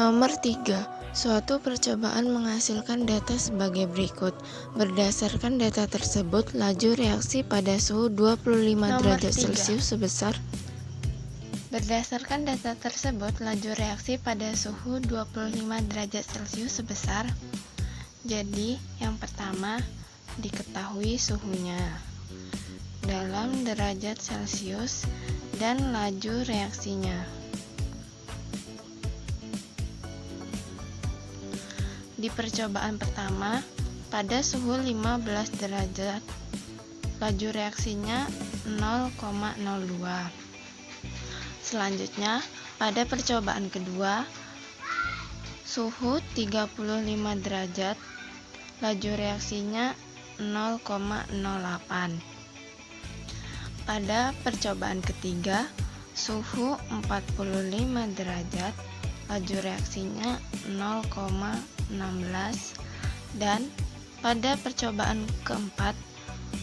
Nomor 3. Suatu percobaan menghasilkan data sebagai berikut. Berdasarkan data tersebut, laju reaksi pada suhu 25 derajat Celcius sebesar. Berdasarkan data tersebut, laju reaksi pada suhu 25 derajat Celcius sebesar. Jadi, yang pertama diketahui suhunya dalam derajat Celcius dan laju reaksinya. Di percobaan pertama, pada suhu 15 derajat, laju reaksinya 0,02. Selanjutnya, pada percobaan kedua, suhu 35 derajat, laju reaksinya 0,08. Pada percobaan ketiga, suhu 45 derajat, laju reaksinya 0,16, dan pada percobaan keempat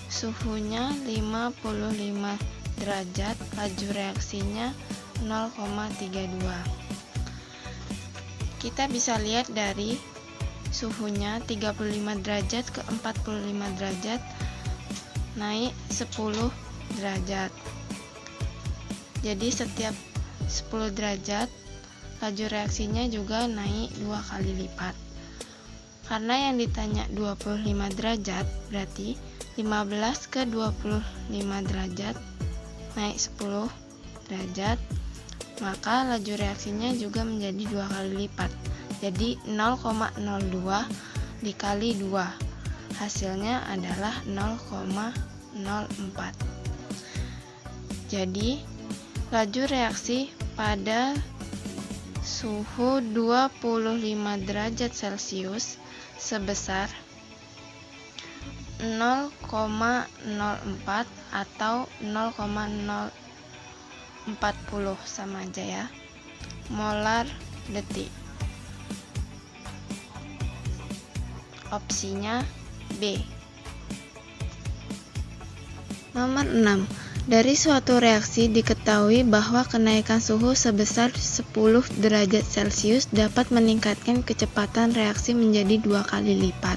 suhunya 55 derajat, laju reaksinya 0,32. Kita bisa lihat dari suhunya 35 derajat ke 45 derajat naik 10 derajat. Jadi setiap 10 derajat laju reaksinya juga naik 2 kali lipat. Karena yang ditanya 25 derajat, berarti 15 ke 25 derajat naik 10 derajat, maka laju reaksinya juga menjadi 2 kali lipat. Jadi 0,02 dikali 2, hasilnya adalah 0,04. Jadi laju reaksi pada suhu 25 derajat Celcius sebesar 0,04 atau 0,040 sama aja ya, molar detik. Opsinya B. Nomor 6. Dari suatu reaksi diketahui bahwa kenaikan suhu sebesar 10 derajat Celcius dapat meningkatkan kecepatan reaksi menjadi 2 kali lipat.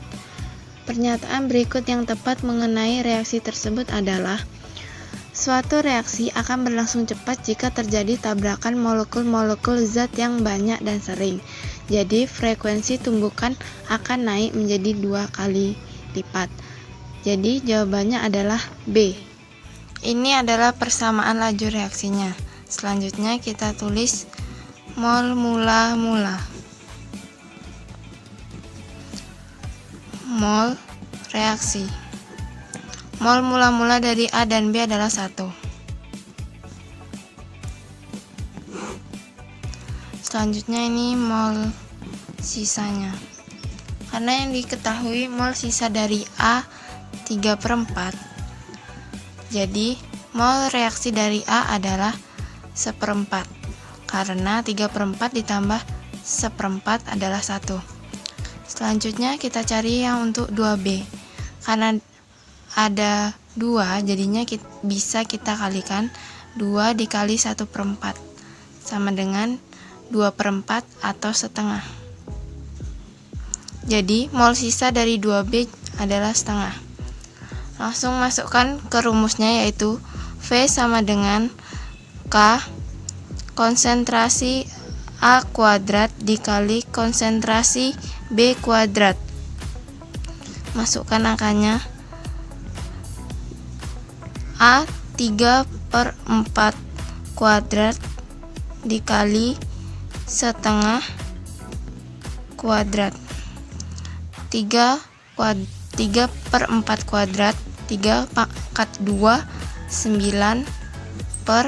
Pernyataan berikut yang tepat mengenai reaksi tersebut adalah: suatu reaksi akan berlangsung cepat jika terjadi tabrakan molekul-molekul zat yang banyak dan sering. Jadi frekuensi tumbukan akan naik menjadi 2 kali lipat. Jadi jawabannya adalah B. Ini adalah persamaan laju reaksinya. Selanjutnya kita tulis mol mula-mula. Mol reaksi. Mol mula-mula dari A dan B adalah 1. Selanjutnya ini mol sisanya. Karena yang diketahui mol sisa dari A 3/4, jadi mol reaksi dari A adalah 1/4. Karena 3/4 ditambah 1/4 adalah 1. Selanjutnya kita cari yang untuk 2B. Karena ada 2, jadinya bisa kita kalikan 2 dikali 1/4 sama dengan 2/4 atau setengah. Jadi mol sisa dari 2B adalah setengah. Langsung masukkan ke rumusnya, yaitu V sama dengan K konsentrasi A kuadrat dikali konsentrasi B kuadrat. Masukkan angkanya. A 3/4 kuadrat dikali setengah kuadrat. 3/4 kuadrat, 3 pangkat 2, 9 per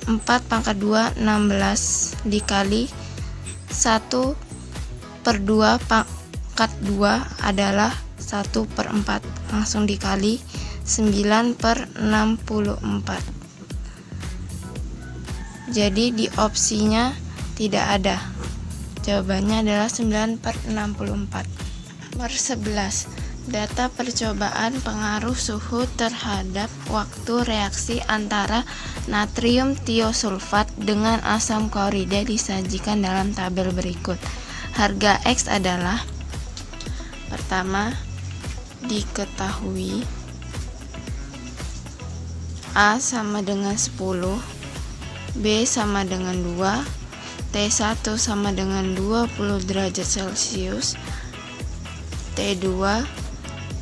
4 pangkat 2, 16 dikali 1/2 pangkat 2 adalah 1/4. Langsung dikali 9/64. Jadi di opsinya tidak ada. Jawabannya adalah 9/64. Nomor 11. Data percobaan pengaruh suhu terhadap waktu reaksi antara natrium tiosulfat dengan asam klorida disajikan dalam tabel berikut. Harga X adalah: pertama, diketahui A sama dengan 10, B sama dengan 2, T1 sama dengan 20 derajat Celcius, T2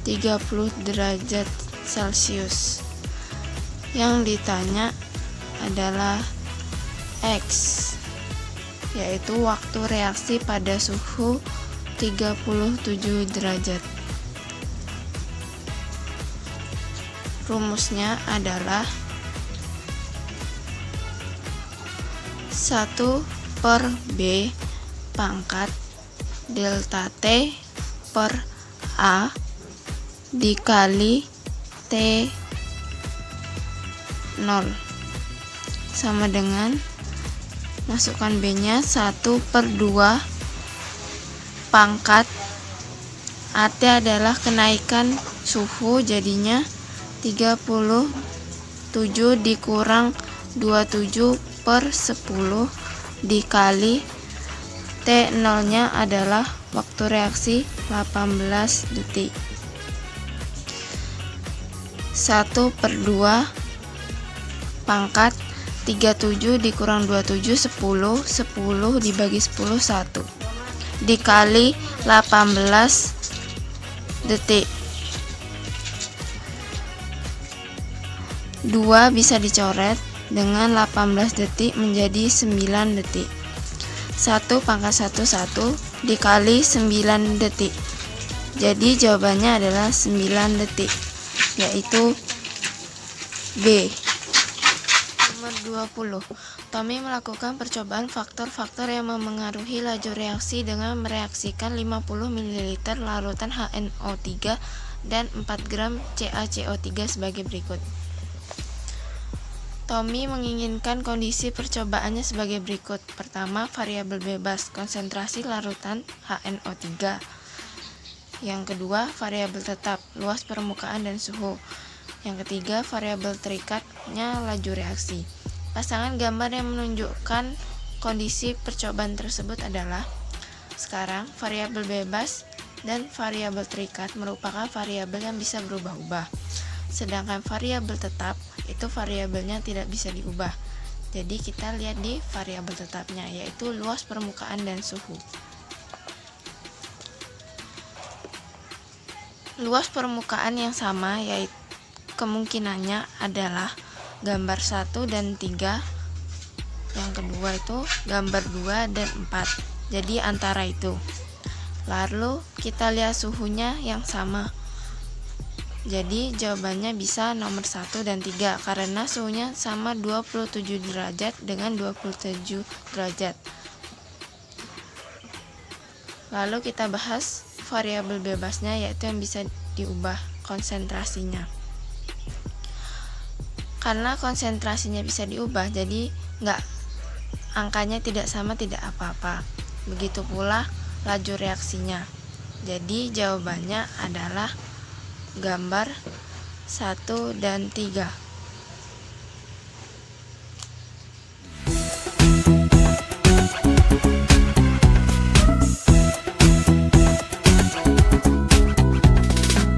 30 derajat Celcius. Yang ditanya adalah X, yaitu waktu reaksi pada suhu 37 derajat. Rumusnya adalah 1 per B pangkat delta T per A dikali T0 sama dengan, masukkan B-nya, 1 per 2 pangkat AT adalah kenaikan suhu, jadinya 37 dikurang 27 per 10 dikali T0 nya adalah waktu reaksi 18 detik. 1 per 2 pangkat 37 dikurang 27 10, 10 dibagi 10 1 dikali 18 detik. 2 bisa dicoret dengan 18 detik menjadi 9 detik. 1 pangkat 1 1 dikali 9 detik. Jadi jawabannya adalah 9 detik, yaitu B. Nomor 20. Tommy melakukan percobaan faktor-faktor yang memengaruhi laju reaksi dengan mereaksikan 50 ml larutan HNO3 dan 4 gram CaCO3 sebagai berikut. Tommy menginginkan kondisi percobaannya sebagai berikut. Pertama, variabel bebas, konsentrasi larutan HNO3. Yang kedua, variabel tetap, luas permukaan dan suhu. Yang ketiga, variabel terikatnya laju reaksi. Pasangan gambar yang menunjukkan kondisi percobaan tersebut adalah: sekarang, variabel bebas dan variabel terikat merupakan variabel yang bisa berubah-ubah. Sedangkan variabel tetap itu variabelnya tidak bisa diubah. Jadi kita lihat di variabel tetapnya, yaitu luas permukaan dan suhu. Luas permukaan yang sama, yaitu kemungkinannya adalah gambar 1 dan 3. Yang kedua itu gambar 2 dan 4. Jadi antara itu. Lalu kita lihat suhunya yang sama. Jadi jawabannya bisa nomor 1 dan 3 karena suhunya sama 27 derajat dengan 27 derajat. Lalu kita bahas variabel bebasnya, yaitu yang bisa diubah konsentrasinya. Karena konsentrasinya bisa diubah, jadi angkanya tidak sama, tidak apa-apa. Begitu pula laju reaksinya. Jadi jawabannya adalah gambar 1 dan 3.